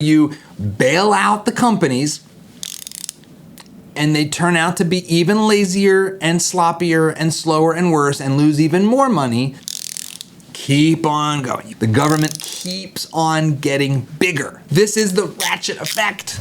You bail out the companies and they turn out to be even lazier and sloppier and slower and worse and lose even more money. Keep on going. The government keeps on getting bigger. This is the ratchet effect.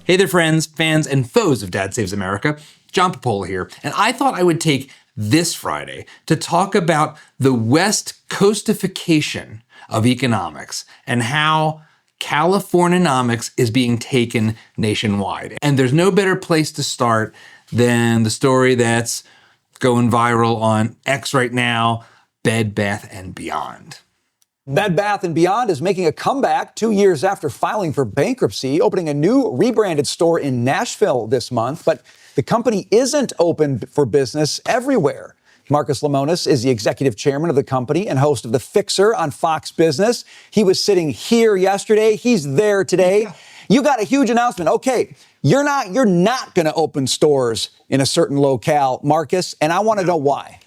Hey there, friends, fans, and foes of Dad Saves America. John Popola here, and I thought I would take this Friday to talk about the West Coastification of economics and how California-nomics is being taken nationwide. And there's no better place to start than the story that's going viral on X right now, Bed Bath & Beyond. Bed Bath & Beyond is making a comeback 2 years after filing for bankruptcy, opening a new rebranded store in Nashville this month. But the company isn't open for business everywhere. Marcus Lemonis is the executive chairman of the company and host of The Fixer on Fox Business. He was sitting here yesterday. He's there today. Yeah. You got a huge announcement. Okay, you're not going to open stores in a certain locale, Marcus, and I want to know why.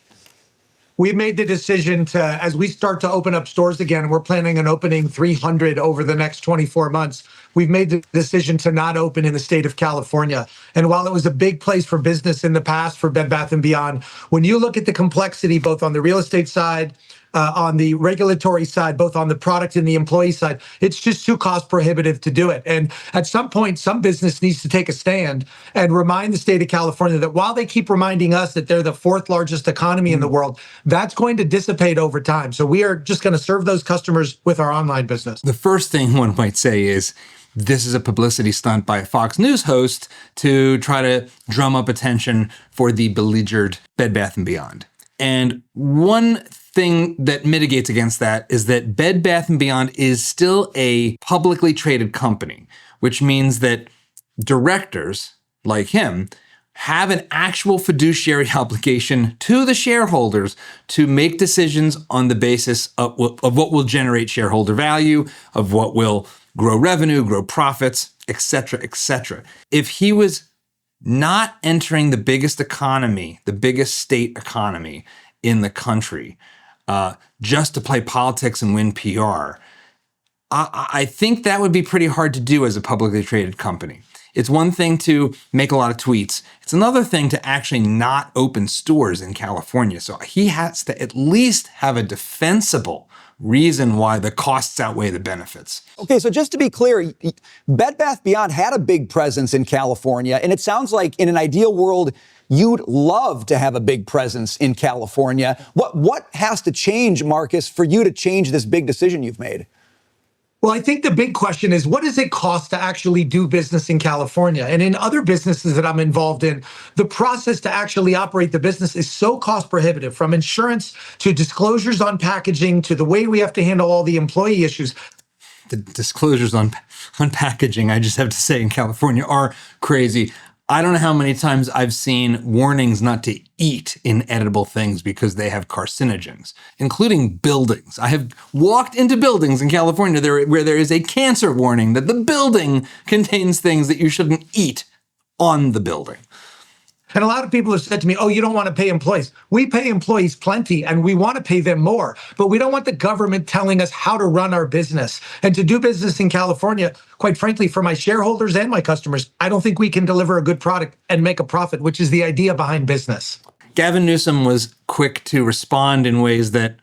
We made the decision to, as we start to open up stores again, we're planning on opening 300 over the next 24 months. We've made the decision to not open in the state of California. And while it was a big place for business in the past for Bed Bath & Beyond, when you look at the complexity, both on the real estate side, on the regulatory side, both on the product and the employee side, it's just too cost prohibitive to do it. And at some point, some business needs to take a stand and remind the state of California that while they keep reminding us that they're the fourth largest economy in the world, that's going to dissipate over time. So we are just going to serve those customers with our online business. The first thing one might say is, this is a publicity stunt by a Fox News host to try to drum up attention for the beleaguered Bed Bath & Beyond. And one thing that mitigates against that is that Bed Bath & Beyond is still a publicly traded company, which means that directors like him have an actual fiduciary obligation to the shareholders to make decisions on the basis of what will generate shareholder value, of what will grow revenue, grow profits, etc., etc. If he was not entering the biggest economy, the biggest state economy in the country, just to play politics and win PR, I think that would be pretty hard to do as a publicly traded company. It's one thing to make a lot of tweets. It's another thing to actually not open stores in California. So he has to at least have a defensible reason why the costs outweigh the benefits. Okay, so just to be clear, Bed Bath & Beyond had a big presence in California, and it sounds like in an ideal world, you'd love to have a big presence in California. What has to change, Marcus, for you to change this big decision you've made? Well, I think the big question is, what does it cost to actually do business in California? And in other businesses that I'm involved in, the process to actually operate the business is so cost prohibitive, from insurance to disclosures on packaging to the way we have to handle all the employee issues. The disclosures on packaging, I just have to say, in California are crazy. I don't know how many times I've seen warnings not to eat inedible things because they have carcinogens, including buildings. I have walked into buildings in California where there is a cancer warning that the building contains things that you shouldn't eat on the building. And a lot of people have said to me, oh, you don't want to pay employees. We pay employees plenty and we want to pay them more, but we don't want the government telling us how to run our business. And to do business in California, quite frankly, for my shareholders and my customers, I don't think we can deliver a good product and make a profit, which is the idea behind business. Gavin Newsom was quick to respond in ways that,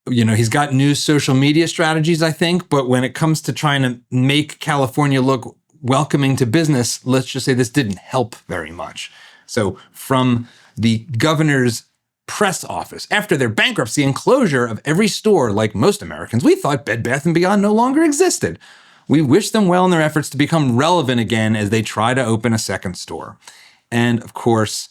he's got new social media strategies, I think, but when it comes to trying to make California look welcoming to business, let's just say this didn't help very much. So from the governor's press office, after their bankruptcy and closure of every store, like most Americans, we thought Bed Bath & Beyond no longer existed. We wish them well in their efforts to become relevant again as they try to open a second store. And of course,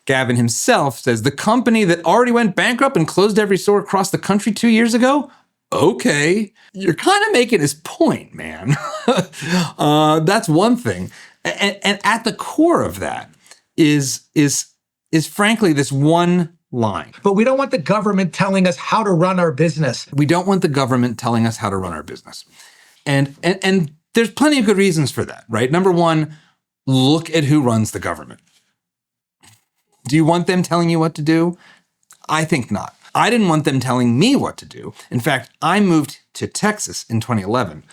Gavin himself says the company that already went bankrupt and closed every store across the country 2 years ago, okay, you're kind of making his point, man. That's one thing. And at the core of that is frankly this one line. But we don't want the government telling us how to run our business. We don't want the government telling us how to run our business. And there's plenty of good reasons for that, right? Number one, look at who runs the government. Do you want them telling you what to do? I think not. I didn't want them telling me what to do. In fact, I moved to Texas in 2011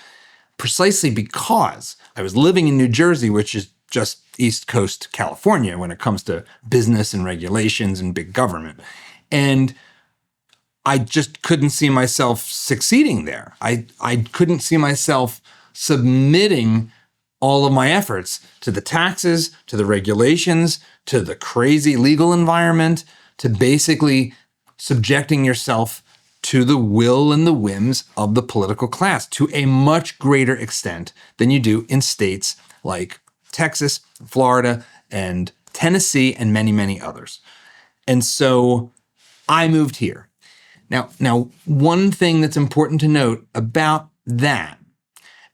precisely because I was living in New Jersey, which is just East Coast California when it comes to business and regulations and big government. And I just couldn't see myself succeeding there. I couldn't see myself submitting all of my efforts to the taxes, to the regulations, to the crazy legal environment, to basically subjecting yourself to the will and the whims of the political class to a much greater extent than you do in states like Texas, Florida, and Tennessee, and many, many others. And so I moved here. Now, one thing that's important to note about that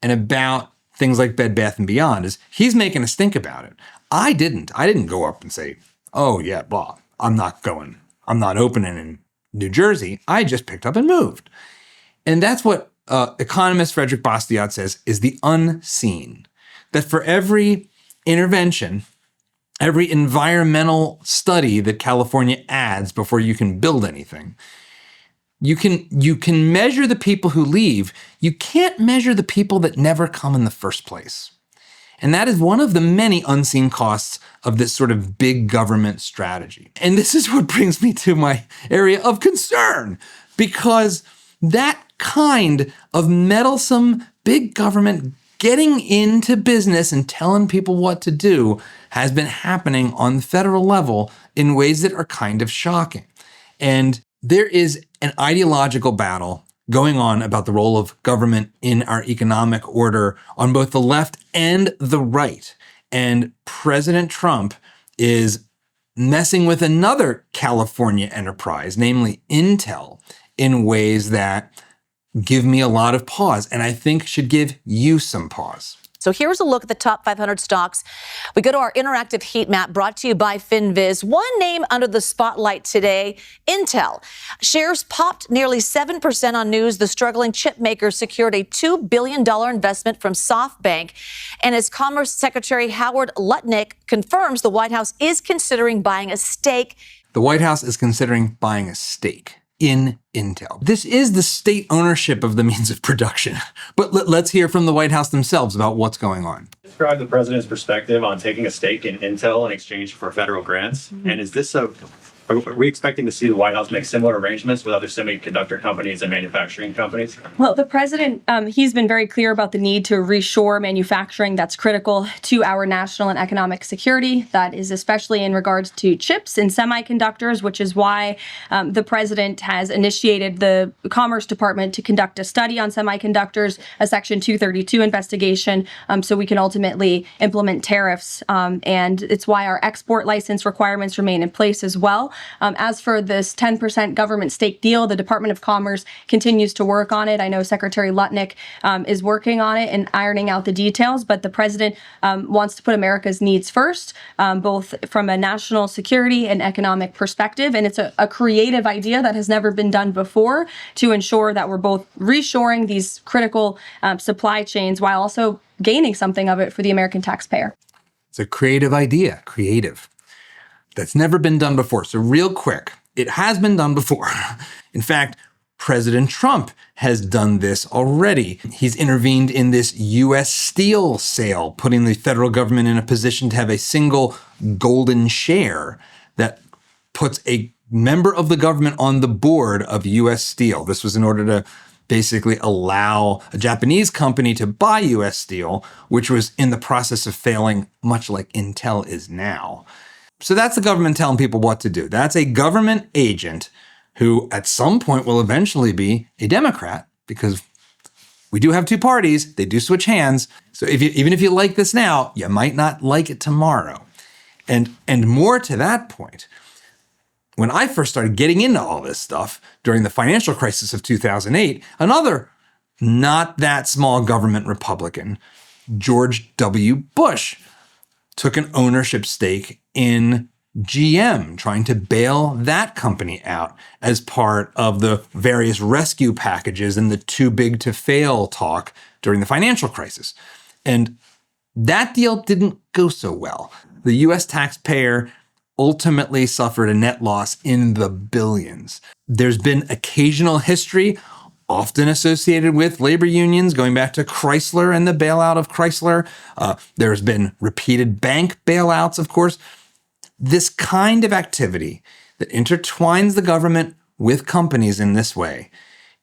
and about things like Bed Bath & Beyond is he's making us think about it. I didn't go up and say, oh yeah, blah, I'm not opening in New Jersey. I just picked up and moved. And that's what economist Frederick Bastiat says is the unseen. That for every intervention, every environmental study that California adds before you can build anything, you can measure the people who leave. You can't measure the people that never come in the first place. And that is one of the many unseen costs of this sort of big government strategy. And this is what brings me to my area of concern, because that kind of meddlesome big government getting into business and telling people what to do has been happening on the federal level in ways that are kind of shocking. And there is an ideological battle going on about the role of government in our economic order on both the left and the right. And President Trump is messing with another California enterprise, namely Intel, in ways that give me a lot of pause, and I think should give you some pause. So here's a look at the top 500 stocks. We go to our interactive heat map brought to you by FinViz. One name under the spotlight today, Intel. Shares popped nearly 7% on news. The struggling chip maker secured a $2 billion investment from SoftBank. And as Commerce Secretary Howard Lutnick confirms, the White House is considering buying a stake. The White House is considering buying a stake in Intel. This is the state ownership of the means of production. But let's hear from the White House themselves about what's going on. Describe the president's perspective on taking a stake in Intel in exchange for federal grants. Mm-hmm. And is this are we expecting to see the White House make similar arrangements with other semiconductor companies and manufacturing companies? Well, the president, he's been very clear about the need to reshore manufacturing that's critical to our national and economic security. That is especially in regards to chips and semiconductors, which is why the president has initiated the Commerce Department to conduct a study on semiconductors, a Section 232 investigation, so we can ultimately implement tariffs. And it's why our export license requirements remain in place as well. As for this 10% government stake deal, the Department of Commerce continues to work on it. I know Secretary Lutnick is working on it and ironing out the details, but the president wants to put America's needs first, both from a national security and economic perspective. And it's a creative idea that has never been done before to ensure that we're both reshoring these critical supply chains while also gaining something of it for the American taxpayer. It's a creative idea, creative. That's never been done before. So real quick, it has been done before. In fact, President Trump has done this already. He's intervened in this U.S. steel sale, putting the federal government in a position to have a single golden share that puts a member of the government on the board of U.S. Steel. This was in order to basically allow a Japanese company to buy U.S. Steel, which was in the process of failing, much like Intel is now. So that's the government telling people what to do. That's a government agent who at some point will eventually be a Democrat, because we do have two parties. They do switch hands. So even if you like this now, you might not like it tomorrow. And more to that point, when I first started getting into all this stuff during the financial crisis of 2008, another not that small government Republican, George W. Bush, took an ownership stake in GM, trying to bail that company out as part of the various rescue packages and the too big to fail talk during the financial crisis. And that deal didn't go so well. The US taxpayer ultimately suffered a net loss in the billions. There's been occasional history, often associated with labor unions, going back to Chrysler and the bailout of Chrysler. There's been repeated bank bailouts, of course. This kind of activity that intertwines the government with companies in this way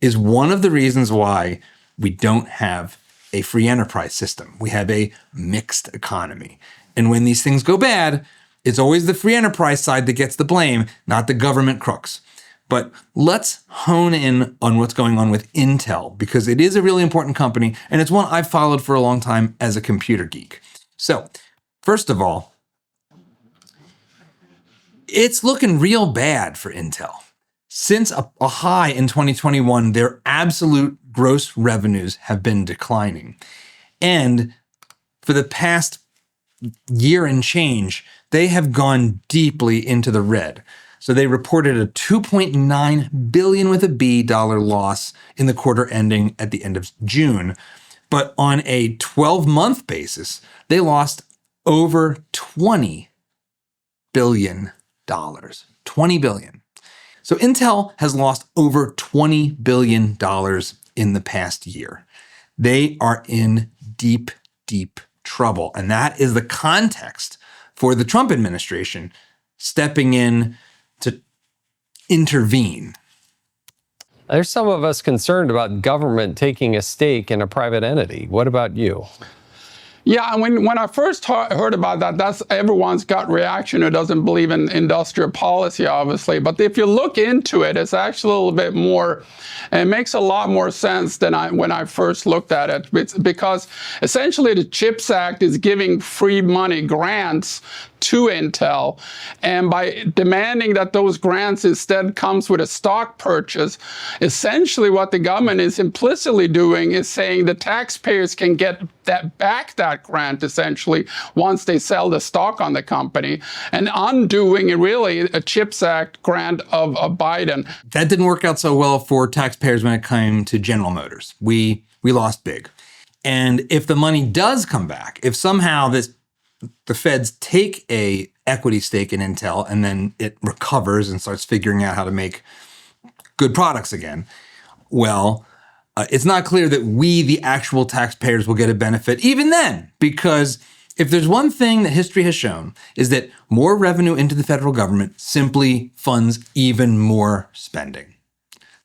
is one of the reasons why we don't have a free enterprise system. We have a mixed economy. And when these things go bad, it's always the free enterprise side that gets the blame, not the government crooks. But let's hone in on what's going on with Intel, because it is a really important company, and it's one I've followed for a long time as a computer geek. So, first of all, it's looking real bad for Intel. Since a high in 2021, their absolute gross revenues have been declining. And for the past year and change, they have gone deeply into the red. So they reported a $2.9 billion with a B dollar loss in the quarter ending at the end of June. But on a 12-month basis, they lost over $20 billion. $20 billion. So Intel has lost over $20 billion in the past year. They are in deep, deep trouble. And that is the context for the Trump administration stepping in to intervene. There's some of us concerned about government taking a stake in a private entity. What about you? Yeah, when I first heard about that, that's everyone's gut reaction who doesn't believe in industrial policy, obviously. But if you look into it, it's actually a little bit more, it makes a lot more sense than when I first looked at it. It's because essentially the CHIPS Act is giving free money grants to Intel, and by demanding that those grants instead comes with a stock purchase, essentially what the government is implicitly doing is saying the taxpayers can get that grant essentially once they sell the stock on the company, and undoing really a CHIPS Act grant of Biden. That didn't work out so well for taxpayers when it came to General Motors. We lost big. And if the money does come back, if somehow the feds take a equity stake in Intel and then it recovers and starts figuring out how to make good products again, well, it's not clear that we, the actual taxpayers, will get a benefit even then, because if there's one thing that history has shown is that more revenue into the federal government simply funds even more spending.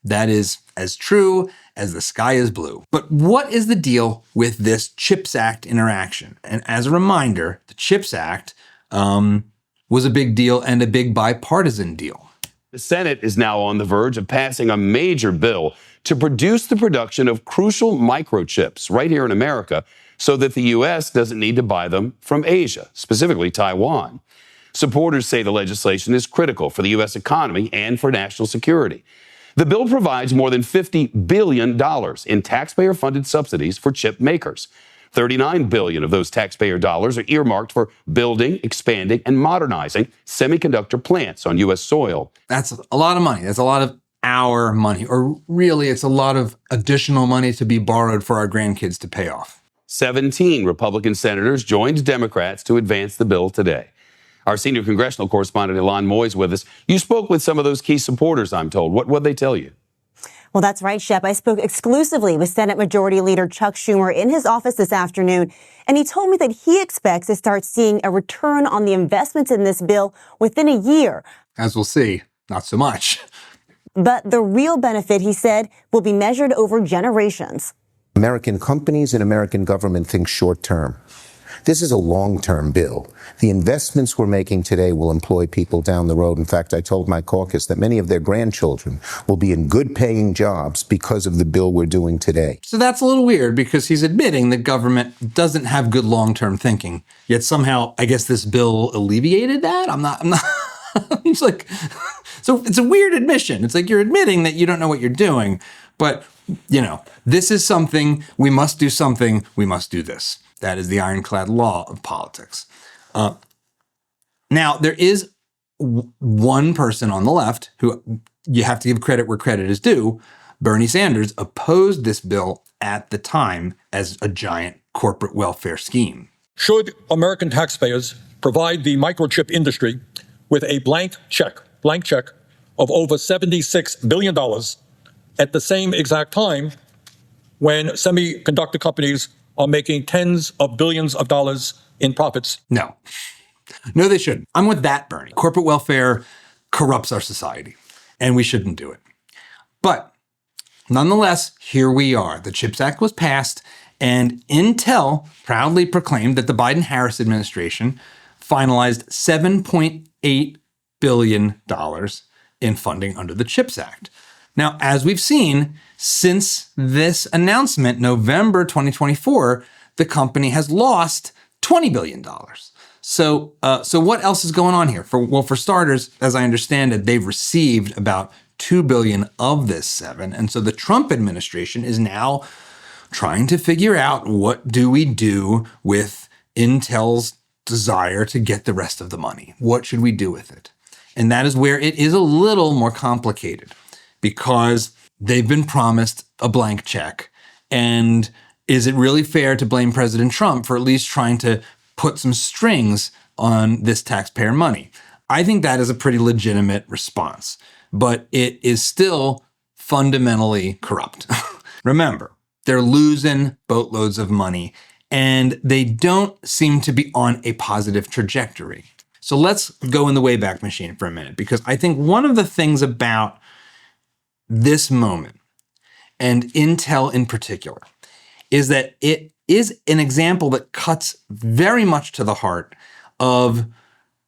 That is as true as the sky is blue. But what is the deal with this CHIPS Act interaction? And as a reminder, the CHIPS Act was a big deal and a big bipartisan deal. The Senate is now on the verge of passing a major bill to produce the production of crucial microchips right here in America so that the U.S. doesn't need to buy them from Asia, specifically Taiwan. Supporters say the legislation is critical for the U.S. economy and for national security. The bill provides more than $50 billion in taxpayer-funded subsidies for chip makers. $39 billion of those taxpayer dollars are earmarked for building, expanding, and modernizing semiconductor plants on U.S. soil. That's a lot of money. That's a lot of our money, or really it's a lot of additional money to be borrowed for our grandkids to pay off. 17 Republican senators joined Democrats to advance the bill today. Our senior congressional correspondent, Ilan Moy, is with us. You spoke with some of those key supporters, I'm told. What did they tell you? Well, that's right, Shep. I spoke exclusively with Senate Majority Leader Chuck Schumer in his office this afternoon, and he told me that he expects to start seeing a return on the investments in this bill within a year. As we'll see, not so much. But the real benefit, he said, will be measured over generations. American companies and American government think short term. This is a long-term bill. The investments we're making today will employ people down the road. In fact, I told my caucus that many of their grandchildren will be in good-paying jobs because of the bill we're doing today. So that's a little weird, because he's admitting that government doesn't have good long-term thinking. Yet somehow, I guess this bill alleviated that? I'm not. It's like, so it's a weird admission. It's like you're admitting that you don't know what you're doing, but this is something, we must do something, we must do this. That is the ironclad law of politics. Now, there is one person on the left who you have to give credit where credit is due. Bernie Sanders opposed this bill at the time as a giant corporate welfare scheme. Should American taxpayers provide the microchip industry with a blank check of over $76 billion at the same exact time when semiconductor companies are making tens of billions of dollars in profits. No, they shouldn't. I'm with that, Bernie. Corporate welfare corrupts our society, and we shouldn't do it. But nonetheless, here we are. The CHIPS Act was passed, and Intel proudly proclaimed that the Biden-Harris administration finalized $7.8 billion in funding under the CHIPS Act. Now, as we've seen, since this announcement, November 2024, the company has lost $20 billion. So what else is going on here? For starters, as I understand it, they've received about $2 billion of this $7 billion. And so the Trump administration is now trying to figure out, what do we do with Intel's desire to get the rest of the money? What should we do with it? And that is where it is a little more complicated, because they've been promised a blank check. And is it really fair to blame President Trump for at least trying to put some strings on this taxpayer money? I think that is a pretty legitimate response, but it is still fundamentally corrupt. Remember, they're losing boatloads of money, and they don't seem to be on a positive trajectory. So let's go in the Wayback Machine for a minute, because I think one of the things about this moment, and Intel in particular, is that it is an example that cuts very much to the heart of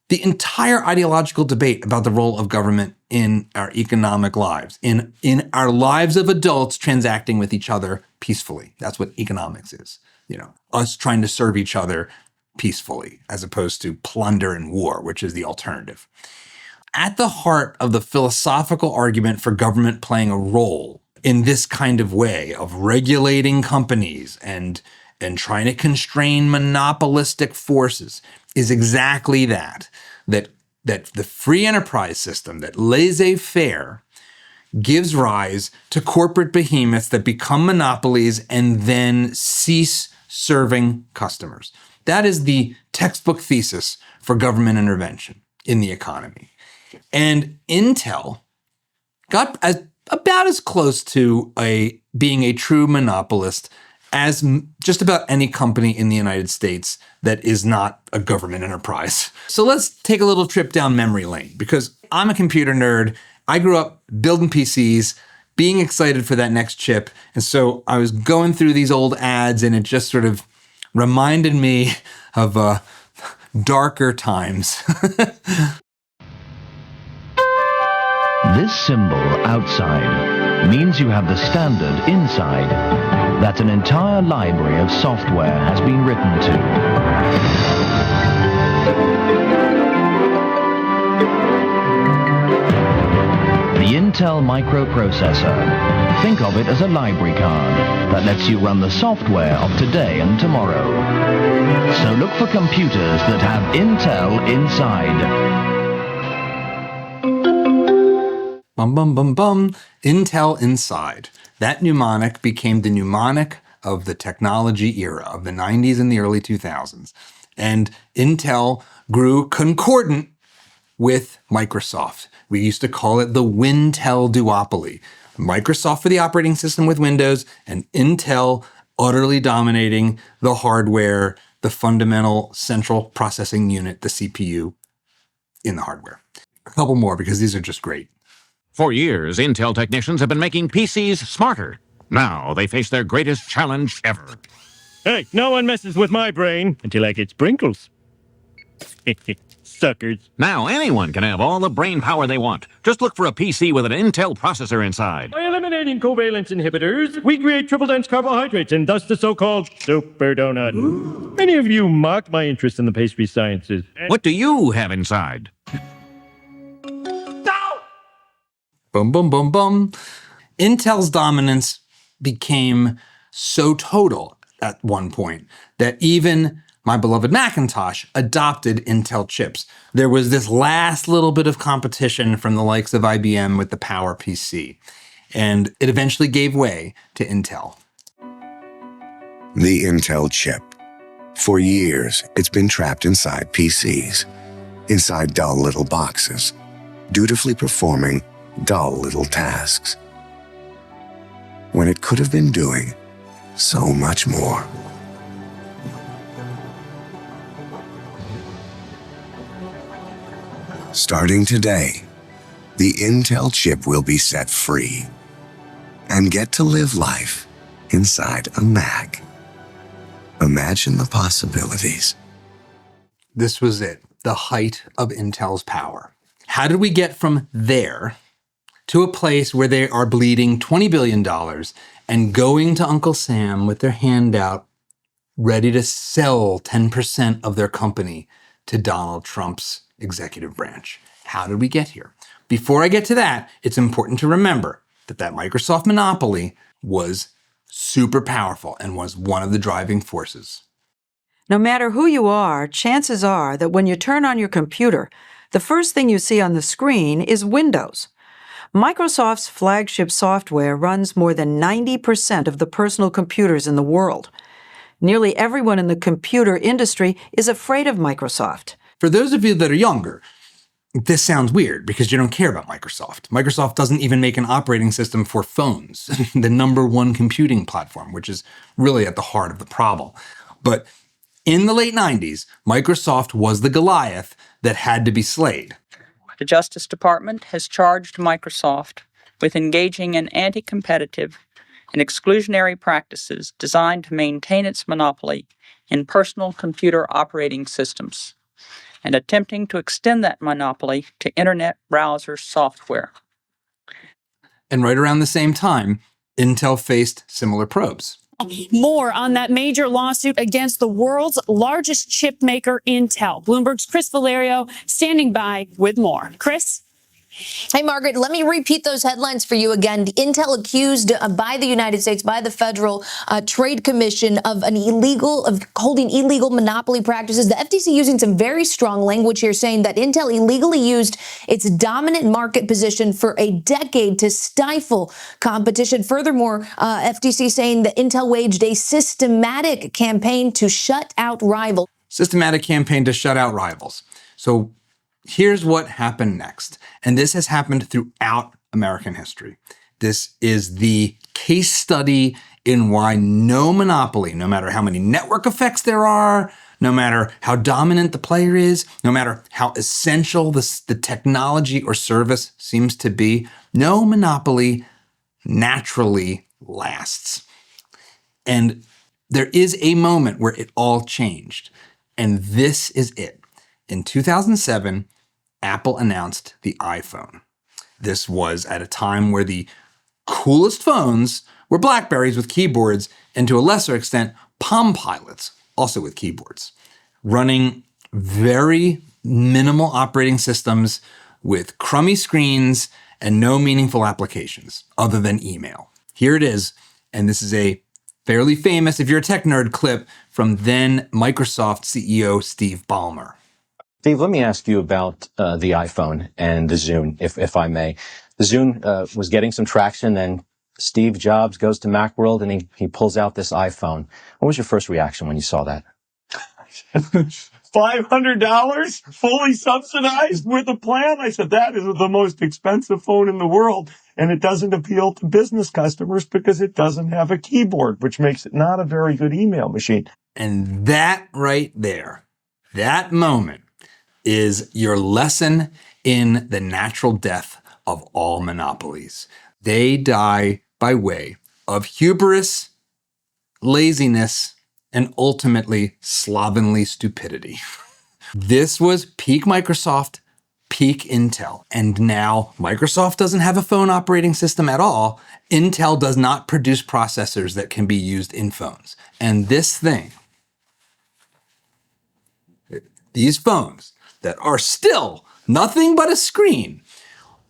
the entire ideological debate about the role of government in our economic lives, in our lives of adults transacting with each other peacefully. That's what economics is. Us trying to serve each other peacefully, as opposed to plunder and war, which is the alternative. At the heart of the philosophical argument for government playing a role in this kind of way of regulating companies and trying to constrain monopolistic forces is exactly that the free enterprise system, that laissez-faire, gives rise to corporate behemoths that become monopolies and then cease serving customers. That is the textbook thesis for government intervention in the economy. And Intel got about as close to being a true monopolist as just about any company in the United States that is not a government enterprise. So let's take a little trip down memory lane, because I'm a computer nerd. I grew up building PCs, being excited for that next chip. And so I was going through these old ads, and it just sort of reminded me of darker times. This symbol outside means you have the standard inside, that an entire library of software has been written to. The Intel microprocessor. Think of it as a library card that lets you run the software of today and tomorrow. So look for computers that have Intel inside. Bum, bum, bum, bum. Intel inside. That mnemonic became the mnemonic of the technology era of the 90s and the early 2000s. And Intel grew concordant with Microsoft. We used to call it the Wintel duopoly. Microsoft for the operating system with Windows, and Intel utterly dominating the hardware, the fundamental central processing unit, the CPU, in the hardware. A couple more, because these are just great. For years, Intel technicians have been making PCs smarter. Now they face their greatest challenge ever. Hey, no one messes with my brain until I get sprinkles. Suckers. Now anyone can have all the brain power they want. Just look for a PC with an Intel processor inside. By eliminating covalent inhibitors, we create triple-dense carbohydrates and thus the so-called super donut. Ooh. Many of you mocked my interest in the pastry sciences. What do you have inside? Boom, boom, boom, boom. Intel's dominance became so total at one point that even my beloved Macintosh adopted Intel chips. There was this last little bit of competition from the likes of IBM with the Power PC, and it eventually gave way to Intel. The Intel chip. For years, it's been trapped inside PCs. inside dull little boxes, dutifully performing dull little tasks, when it could have been doing so much more. Starting today, the Intel chip will be set free and get to live life inside a Mac. Imagine the possibilities. This was it, the height of Intel's power. How did we get from there to a place where they are bleeding $20 billion and going to Uncle Sam with their hand out, ready to sell 10% of their company to Donald Trump's executive branch? How did we get here? Before I get to that, it's important to remember that Microsoft monopoly was super powerful and was one of the driving forces. No matter who you are, chances are that when you turn on your computer, the first thing you see on the screen is Windows. Microsoft's flagship software runs more than 90% of the personal computers in the world. Nearly everyone in the computer industry is afraid of Microsoft. For those of you that are younger, this sounds weird because you don't care about Microsoft. Microsoft doesn't even make an operating system for phones, the number one computing platform, which is really at the heart of the problem. But in the late 90s, Microsoft was the Goliath that had to be slayed. The Justice Department has charged Microsoft with engaging in anti-competitive and exclusionary practices designed to maintain its monopoly in personal computer operating systems, and attempting to extend that monopoly to internet browser software. And right around the same time, Intel faced similar probes. More on that major lawsuit against the world's largest chip maker, Intel. Bloomberg's Chris Valerio standing by with more. Chris? Hey, Margaret, let me repeat those headlines for you again. Intel accused by the United States, by the Federal Trade Commission of holding illegal monopoly practices. The FTC using some very strong language here, saying that Intel illegally used its dominant market position for a decade to stifle competition. Furthermore, FTC saying that Intel waged a systematic campaign to shut out rivals. Systematic campaign to shut out rivals. So here's what happened next. And this has happened throughout American history. This is the case study in why no monopoly, no matter how many network effects there are, no matter how dominant the player is, no matter how essential the technology or service seems to be, no monopoly naturally lasts. And there is a moment where it all changed. And this is it. In 2007, Apple announced the iPhone. This was at a time where the coolest phones were BlackBerries with keyboards, and to a lesser extent, Palm Pilots, also with keyboards, running very minimal operating systems with crummy screens and no meaningful applications other than email. Here it is, and this is a fairly famous, if you're a tech nerd, clip from then Microsoft CEO Steve Ballmer. Steve, let me ask you about the iPhone and the Zune, if I may. The Zune was getting some traction, and Steve Jobs goes to Macworld and he pulls out this iPhone. What was your first reaction when you saw that? $500 fully subsidized with a plan? I said, that is the most expensive phone in the world. And it doesn't appeal to business customers because it doesn't have a keyboard, which makes it not a very good email machine. And that right there, that moment, is your lesson in the natural death of all monopolies. They die by way of hubris, laziness, and ultimately slovenly stupidity. This was peak Microsoft, peak Intel. And now Microsoft doesn't have a phone operating system at all. Intel does not produce processors that can be used in phones. And this thing, these phones that are still nothing but a screen,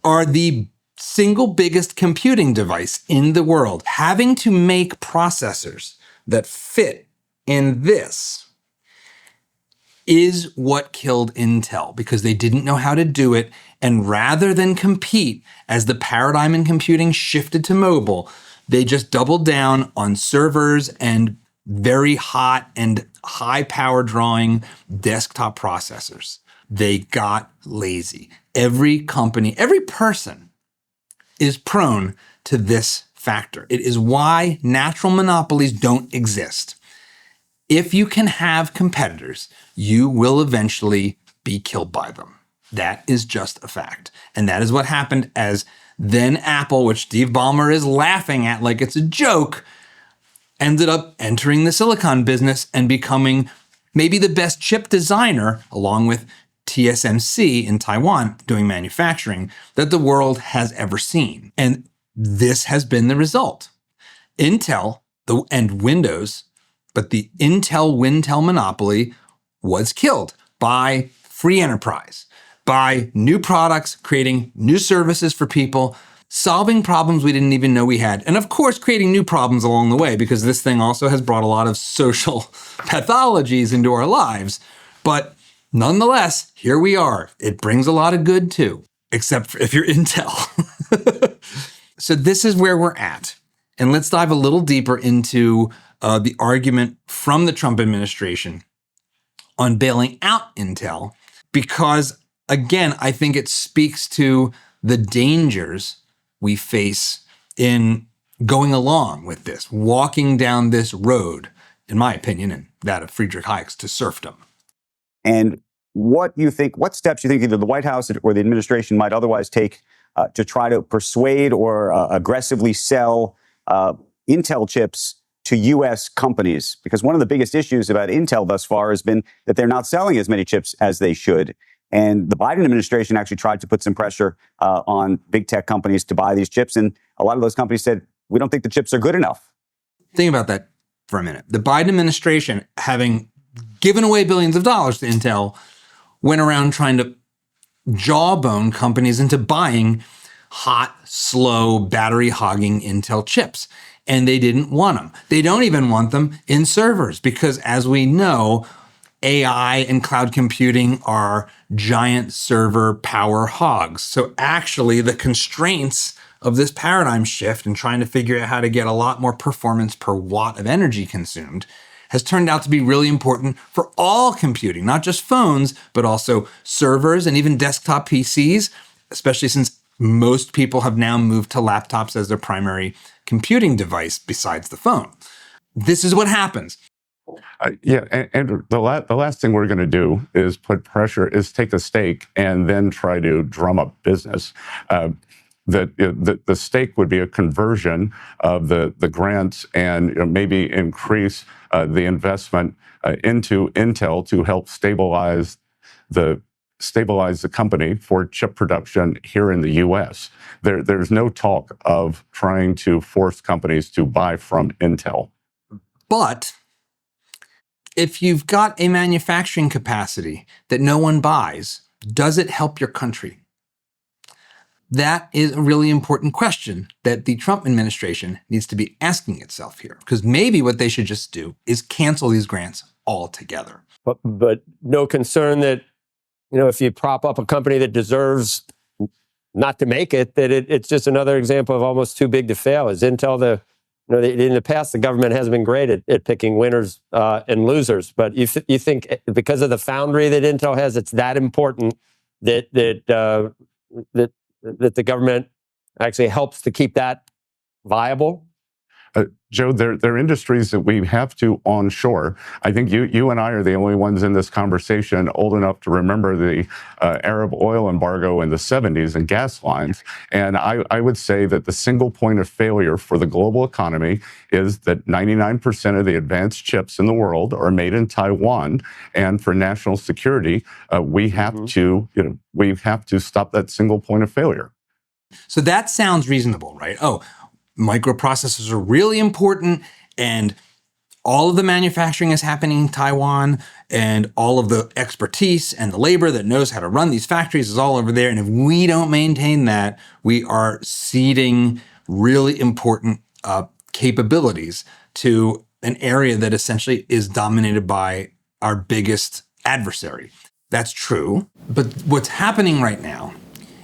are the single biggest computing device in the world. Having to make processors that fit in this is what killed Intel, because they didn't know how to do it. And rather than compete as the paradigm in computing shifted to mobile, they just doubled down on servers and very hot and high power drawing desktop processors. They got lazy. Every company, every person is prone to this factor. It is why natural monopolies don't exist. If you can have competitors, you will eventually be killed by them. That is just a fact. And that is what happened as then Apple, which Steve Ballmer is laughing at like it's a joke, ended up entering the silicon business and becoming maybe the best chip designer, along with TSMC in Taiwan doing manufacturing, that the world has ever seen. And this has been the result. Intel and Windows, but the Intel-Wintel monopoly was killed by free enterprise, by new products, creating new services for people, solving problems we didn't even know we had. And of course, creating new problems along the way, because this thing also has brought a lot of social pathologies into our lives. But nonetheless, here we are. It brings a lot of good too, except if you're Intel. So this is where we're at. And let's dive a little deeper into the argument from the Trump administration on bailing out Intel, because again, I think it speaks to the dangers we face in going along with this, walking down this road, in my opinion, and that of Friedrich Hayek's, to serfdom. And what steps you think either the White House or the administration might otherwise take to try to persuade or aggressively sell Intel chips to U.S. companies? Because one of the biggest issues about Intel thus far has been that they're not selling as many chips as they should. And the Biden administration actually tried to put some pressure on big tech companies to buy these chips. And a lot of those companies said, we don't think the chips are good enough. Think about that for a minute. The Biden administration, having given away billions of dollars to Intel, went around trying to jawbone companies into buying hot, slow, battery-hogging Intel chips. And they didn't want them. They don't even want them in servers because, as we know, AI and cloud computing are giant server power hogs. So actually, the constraints of this paradigm shift and trying to figure out how to get a lot more performance per watt of energy consumed has turned out to be really important for all computing, not just phones, but also servers and even desktop PCs, especially since most people have now moved to laptops as their primary computing device besides the phone. This is what happens. Andrew, the last thing we're going to do is take a stake and then try to drum up business. The stake would be a conversion of the grants and maybe increase the investment into Intel to help stabilize the company for chip production here in the U.S. There's no talk of trying to force companies to buy from Intel. But if you've got a manufacturing capacity that no one buys, does it help your country? That is a really important question that the Trump administration needs to be asking itself here, because maybe what they should just do is cancel these grants altogether. But no concern that, if you prop up a company that deserves not to make it, that it's just another example of almost too big to fail. Is Intel in the past, the government hasn't been great at picking winners and losers. But you think because of the foundry that Intel has, it's that important that the government actually helps to keep that viable? Joe, there are industries that we have to onshore. I think you and I are the only ones in this conversation old enough to remember the Arab oil embargo in the 70s and gas lines. And I would say that the single point of failure for the global economy is that 99% of the advanced chips in the world are made in Taiwan. And for national security, we have to stop that single point of failure. So that sounds reasonable, right? Oh, microprocessors are really important, and all of the manufacturing is happening in Taiwan, and all of the expertise and the labor that knows how to run these factories is all over there. And if we don't maintain that, we are ceding really important capabilities to an area that essentially is dominated by our biggest adversary. That's true. But what's happening right now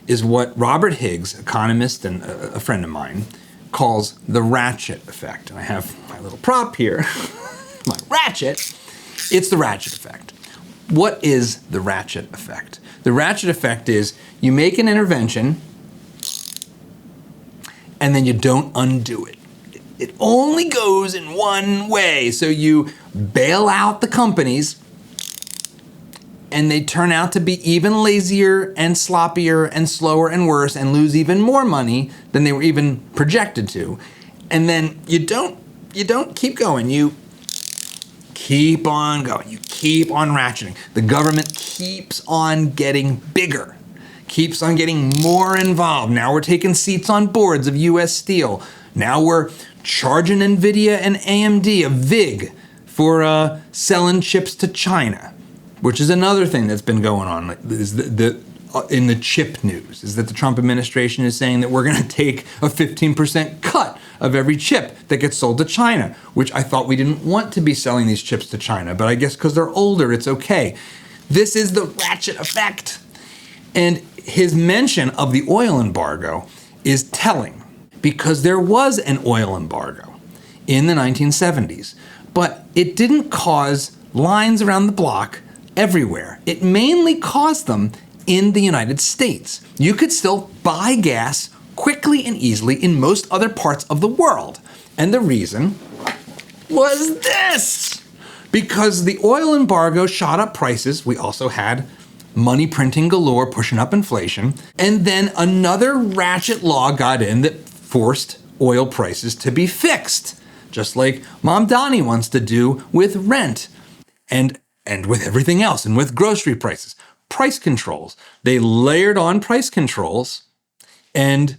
is what Robert Higgs, economist and a friend of mine, calls the ratchet effect. And I have my little prop here, my ratchet. It's the ratchet effect. What is the ratchet effect? The ratchet effect is you make an intervention and then you don't undo it. It only goes in one way. So you bail out the companies and they turn out to be even lazier and sloppier and slower and worse and lose even more money than they were even projected to. And then you don't keep going. You keep on going. You keep on ratcheting. The government keeps on getting bigger, keeps on getting more involved. Now we're taking seats on boards of US Steel. Now we're charging NVIDIA and AMD a VIG for selling chips to China, which is another thing that's been going on in the chip news, is that the Trump administration is saying that we're going to take a 15% cut of every chip that gets sold to China, which I thought we didn't want to be selling these chips to China, but I guess because they're older, it's okay. This is the ratchet effect. And his mention of the oil embargo is telling, because there was an oil embargo in the 1970s, but it didn't cause lines around the block everywhere. It mainly caused them in the United States. You could still buy gas quickly and easily in most other parts of the world. And the reason was this. Because the oil embargo shot up prices, we also had money printing galore pushing up inflation, and then another ratchet law got in that forced oil prices to be fixed, just like Mom Donnie wants to do with rent and with everything else, and with grocery prices. Price controls. They layered on price controls, and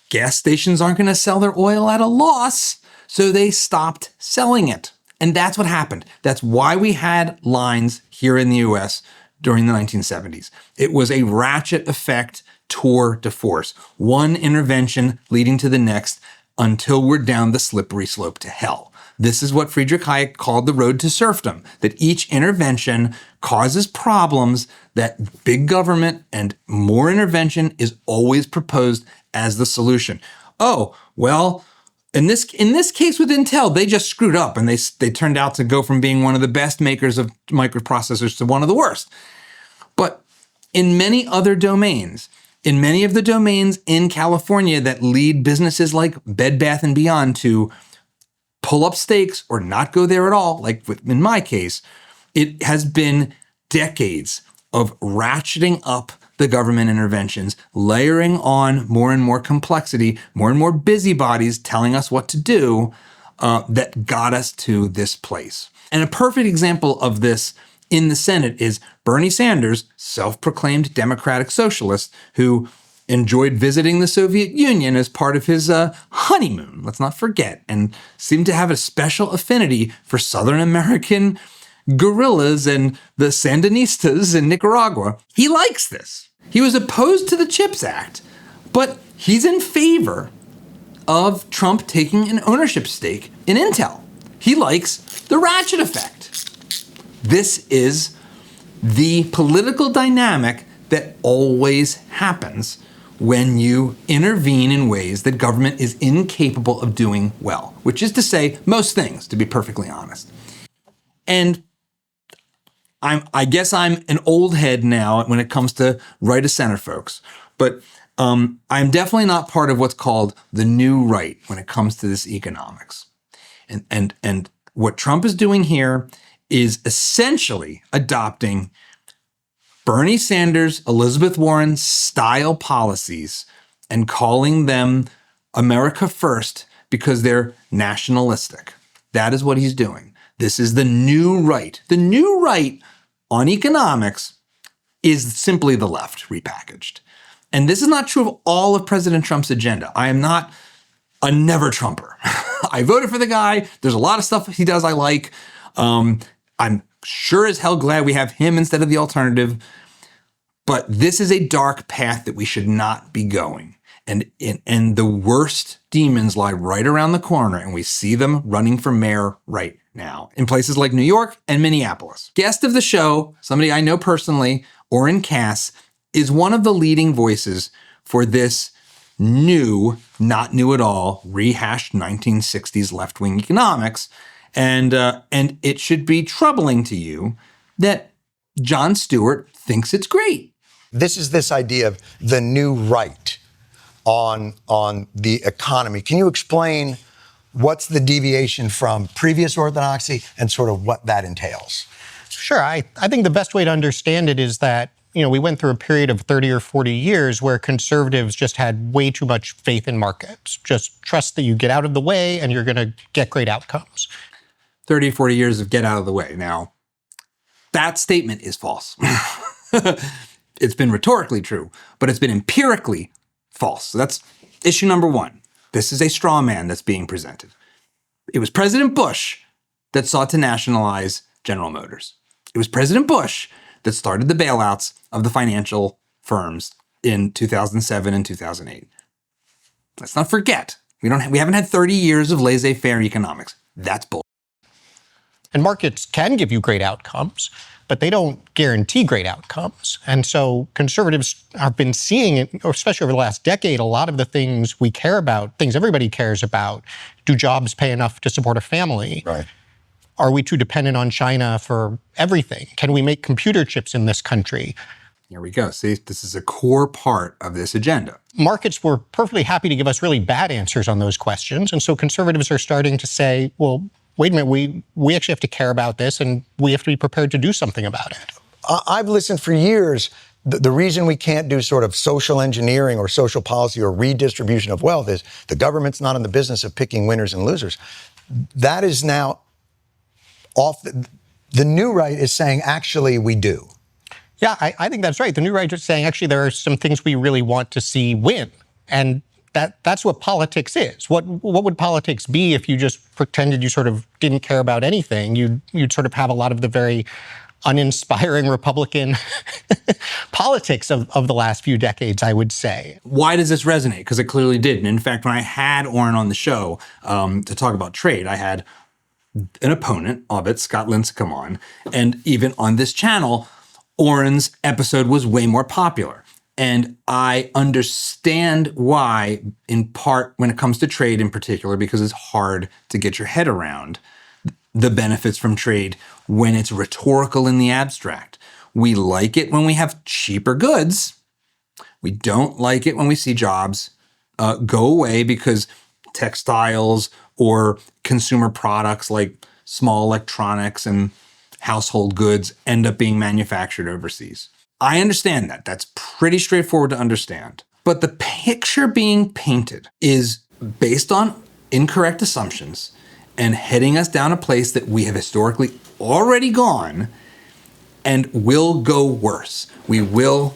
gas stations aren't going to sell their oil at a loss, so they stopped selling it. And that's what happened. That's why we had lines here in the US during the 1970s. It was a ratchet effect tour de force, one intervention leading to the next until we're down the slippery slope to hell. This is what Friedrich Hayek called the road to serfdom, that each intervention causes problems, that big government and more intervention is always proposed as the solution. Oh, well, in this case with Intel, they just screwed up and they turned out to go from being one of the best makers of microprocessors to one of the worst. But in many other domains, in many of the domains in California that lead businesses like Bed Bath & Beyond to pull up stakes or not go there at all, like in my case, it has been decades of ratcheting up the government interventions, layering on more and more complexity, more and more busybodies telling us what to do, that got us to this place. And a perfect example of this in the Senate is Bernie Sanders, self-proclaimed democratic socialist, who enjoyed visiting the Soviet Union as part of his honeymoon, let's not forget, and seemed to have a special affinity for Southern American guerrillas and the Sandinistas in Nicaragua. He likes this. He was opposed to the CHIPS Act, but he's in favor of Trump taking an ownership stake in Intel. He likes the ratchet effect. This is the political dynamic that always happens when you intervene in ways that government is incapable of doing well, which is to say most things, to be perfectly honest. And I guess I'm an old head now when it comes to right of center folks, but I'm definitely not part of what's called the new right when it comes to this economics. And what Trump is doing here is essentially adopting Bernie Sanders, Elizabeth Warren style policies and calling them America first because they're nationalistic. That is what he's doing. This is the new right. The new right on economics is simply the left repackaged. And this is not true of all of President Trump's agenda. I am not a never Trumper. I voted for the guy. There's a lot of stuff he does I like. I'm sure as hell glad we have him instead of the alternative. But this is a dark path that we should not be going. And the worst demons lie right around the corner, and we see them running for mayor right now in places like New York and Minneapolis. Guest of the show, somebody I know personally, Orrin Cass, is one of the leading voices for this new, not new at all, rehashed 1960s left-wing economics. And it should be troubling to you that Jon Stewart thinks it's great. This is this idea of the new right on the economy. Can you explain what's the deviation from previous orthodoxy and sort of what that entails? Sure. I think the best way to understand it is that, we went through a period of 30 or 40 years where conservatives just had way too much faith in markets. Just trust that you get out of the way and you're going to get great outcomes. 30, 40 years of get out of the way. Now, that statement is false. It's been rhetorically true, but it's been empirically false. So that's issue number one. This is a straw man that's being presented. It was President Bush that sought to nationalize General Motors. It was President Bush that started the bailouts of the financial firms in 2007 and 2008. Let's not forget, we haven't had 30 years of laissez-faire economics. That's bull. And markets can give you great outcomes, but they don't guarantee great outcomes. And so conservatives have been seeing, especially over the last decade, a lot of the things we care about, things everybody cares about. Do jobs pay enough to support a family? Right. Are we too dependent on China for everything? Can we make computer chips in this country? Here we go. See, this is a core part of this agenda. Markets were perfectly happy to give us really bad answers on those questions. And so conservatives are starting to say, well, wait a minute, we actually have to care about this and we have to be prepared to do something about it. I've listened for years. The reason we can't do sort of social engineering or social policy or redistribution of wealth is the government's not in the business of picking winners and losers. That is now off. The new right is saying, actually, we do. Yeah, I think that's right. The new right is saying, actually, there are some things we really want to see win. And that's what politics is. What would politics be if you just pretended you sort of didn't care about anything? You'd sort of have a lot of the very uninspiring Republican politics of the last few decades, I would say. Why does this resonate? Because it clearly did. And in fact, when I had Orrin on the show to talk about trade, I had an opponent of it, Scott Lincecum, on. And even on this channel, Orrin's episode was way more popular. And I understand why, in part, when it comes to trade in particular, because it's hard to get your head around the benefits from trade when it's rhetorical in the abstract. We like it when we have cheaper goods. We don't like it when we see jobs go away because textiles or consumer products like small electronics and household goods end up being manufactured overseas. I understand that. That's pretty straightforward to understand. But the picture being painted is based on incorrect assumptions and heading us down a place that we have historically already gone and will go worse. We will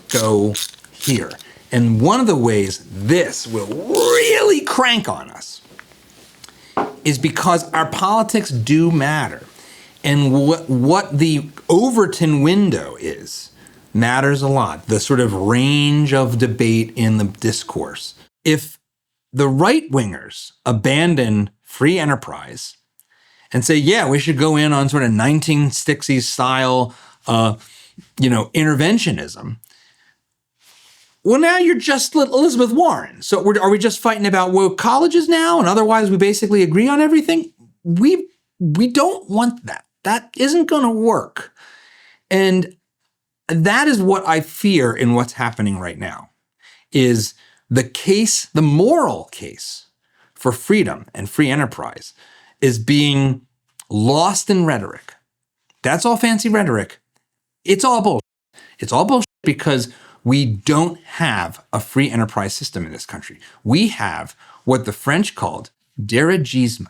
go here. And one of the ways this will really crank on us is because our politics do matter. And what the Overton window is matters a lot. The sort of range of debate in the discourse. If the right-wingers abandon free enterprise and say, yeah, we should go in on sort of 1960s style, interventionism, well, now you're just Elizabeth Warren. So are we just fighting about woke colleges now? And otherwise we basically agree on everything? We don't want that. That isn't going to work. And that is what I fear in what's happening right now, is the moral case for freedom and free enterprise is being lost in rhetoric. That's all fancy rhetoric. It's all bullshit. It's all bullshit because we don't have a free enterprise system in this country. We have what the French called dirigisme.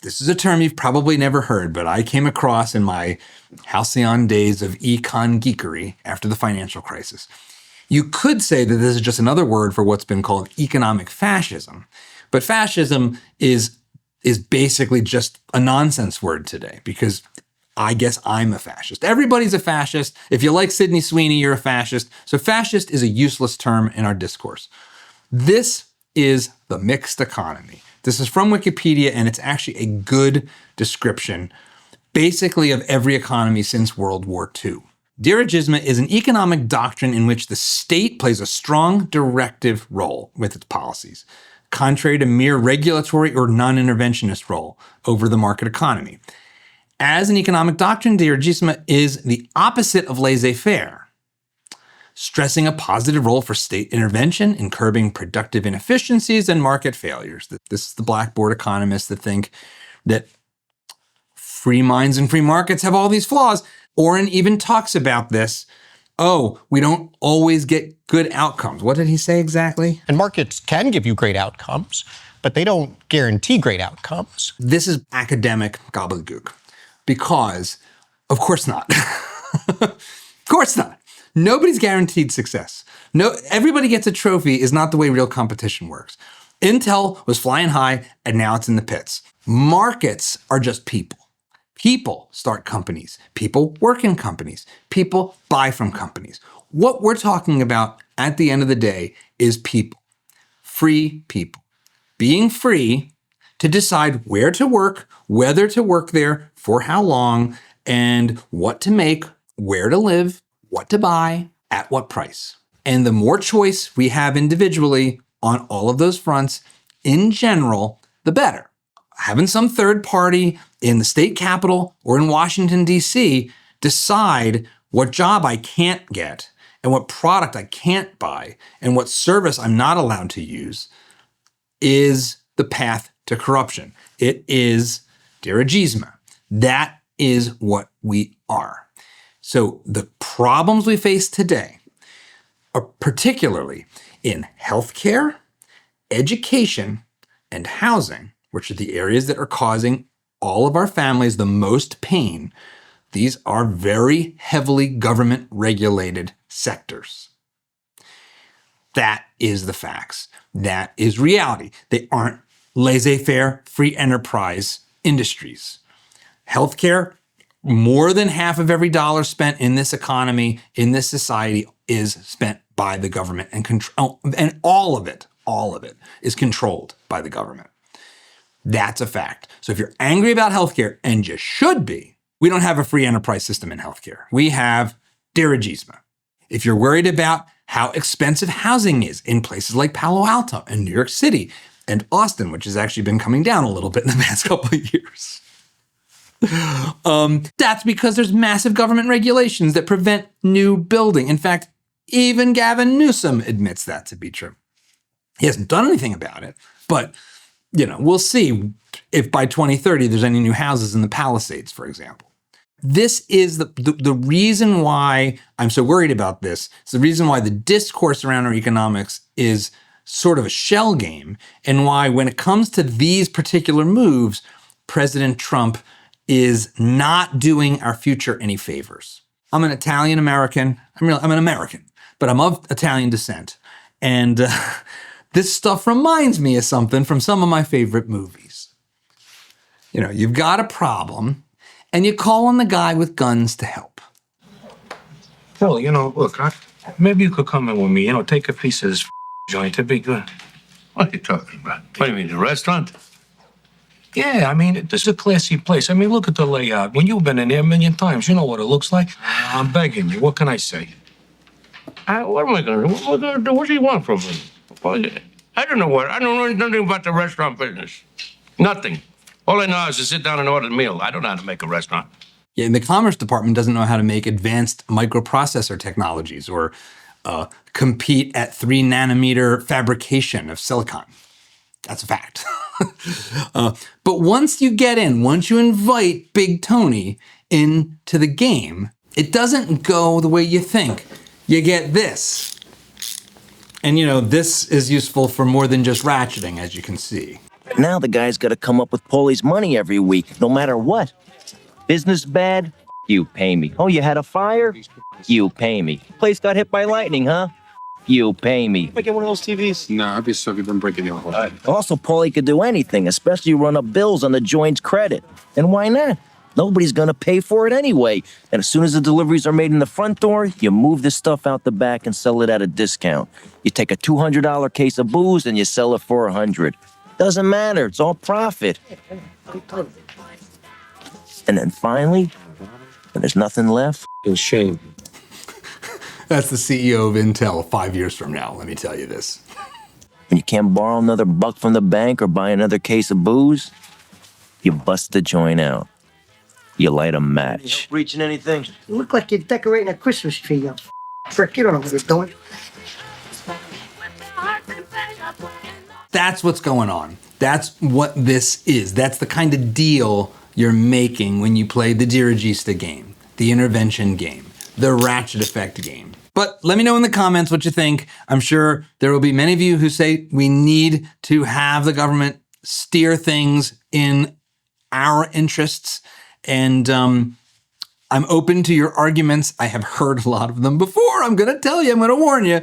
This is a term you've probably never heard, but I came across in my halcyon days of econ geekery after the financial crisis. You could say that this is just another word for what's been called economic fascism. But fascism is basically just a nonsense word today because I guess I'm a fascist. Everybody's a fascist. If you like Sydney Sweeney, you're a fascist. So fascist is a useless term in our discourse. This is the mixed economy. This is from Wikipedia, and it's actually a good description, basically, of every economy since World War II. Dirigisme is an economic doctrine in which the state plays a strong directive role with its policies, contrary to mere regulatory or non-interventionist role over the market economy. As an economic doctrine, dirigisme is the opposite of laissez-faire, stressing a positive role for state intervention in curbing productive inefficiencies and market failures. This is the blackboard economists that think that free minds and free markets have all these flaws. Oren even talks about this. Oh, we don't always get good outcomes. What did he say exactly? And markets can give you great outcomes, but they don't guarantee great outcomes. This is academic gobbledygook because, of course not. Of course not. Nobody's guaranteed success. No, everybody gets a trophy is not the way real competition works. Intel was flying high and now it's in the pits. Markets are just people. People start companies. People work in companies. People buy from companies. What we're talking about at the end of the day is people. Free people. Being free to decide where to work, whether to work there, for how long, and what to make, where to live, what to buy, at what price. And the more choice we have individually on all of those fronts, in general, the better. Having some third party in the state capitol or in Washington, D.C. decide what job I can't get and what product I can't buy and what service I'm not allowed to use is the path to corruption. It is dirigisme. That is what we are. So the problems we face today are particularly in healthcare, education, and housing, which are the areas that are causing all of our families the most pain. These are very heavily government regulated sectors. That is the facts. That is reality. They aren't laissez-faire, free enterprise industries. Healthcare, more than half of every dollar spent in this economy, in this society, is spent by the government, and all of it is controlled by the government. That's a fact. So if you're angry about healthcare, and you should be, we don't have a free enterprise system in healthcare. We have dirigisme. If you're worried about how expensive housing is in places like Palo Alto and New York City and Austin, which has actually been coming down a little bit in the past couple of years, that's because there's massive government regulations that prevent new building. In fact, even Gavin Newsom admits that to be true. He hasn't done anything about it, but we'll see if by 2030 there's any new houses in the Palisades, for example. This is the reason why I'm so worried about this. It's the reason why the discourse around our economics is sort of a shell game, and why when it comes to these particular moves, President Trump is not doing our future any favors. I'm an Italian American. I'm an American, but I'm of Italian descent. And this stuff reminds me of something from some of my favorite movies. You've got a problem, and you call on the guy with guns to help. Hell, look, maybe you could come in with me, take a piece of this joint. It'd be good. What are you talking about? What do you mean, the restaurant? Yeah, this is a classy place. Look at the layout. When you've been in there a million times, you know what it looks like. I'm begging you. What can I say? What am I going to do? What do you want from me? I don't know nothing about the restaurant business. Nothing. All I know is to sit down and order a meal. I don't know how to make a restaurant. Yeah, and the Commerce Department doesn't know how to make advanced microprocessor technologies or compete at 3 nanometer fabrication of silicon. That's a fact. But once you invite Big Tony into the game, it doesn't go the way you think. You get this. And this is useful for more than just ratcheting, as you can see. Now the guy's got to come up with Paulie's money every week, no matter what. Business bad? You pay me. Oh, you had a fire? You pay me. Place got hit by lightning, huh? You pay me. Can I get one of those TVs? Nah, I'd be so you've been breaking your whole life. Also, Paulie could do anything, especially run up bills on the joint's credit. And why not? Nobody's gonna pay for it anyway. And as soon as the deliveries are made in the front door, you move this stuff out the back and sell it at a discount. You take a $200 case of booze and you sell it for $100. Doesn't matter, it's all profit. And then finally, when there's nothing left, it's shame. That's the CEO of Intel 5 years from now, let me tell you this. When you can't borrow another buck from the bank or buy another case of booze, you bust the joint out. You light a match. Reaching anything? You look like you're decorating a Christmas tree, you frick. You don't know what you're doing. That's what's going on. That's what this is. That's the kind of deal you're making when you play the dirigiste game, the intervention game, the ratchet effect game. But let me know in the comments what you think. I'm sure there will be many of you who say we need to have the government steer things in our interests. And I'm open to your arguments. I have heard a lot of them before. I'm going to tell you, I'm going to warn you.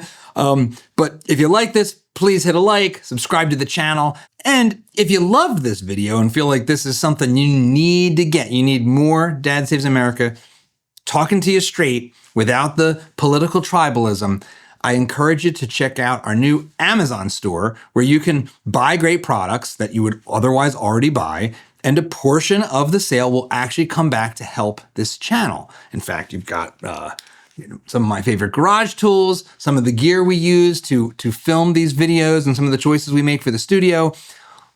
But if you like this, please hit a like, subscribe to the channel. And if you loved this video and feel like this is something you need to get, you need more Dad Saves America talking to you straight without the political tribalism, I encourage you to check out our new Amazon store where you can buy great products that you would otherwise already buy, and a portion of the sale will actually come back to help this channel. In fact, you've got some of my favorite garage tools, some of the gear we use to film these videos, and some of the choices we make for the studio,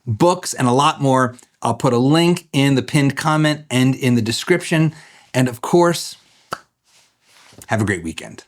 books, and a lot more. I'll put a link in the pinned comment and in the description. And of course, have a great weekend.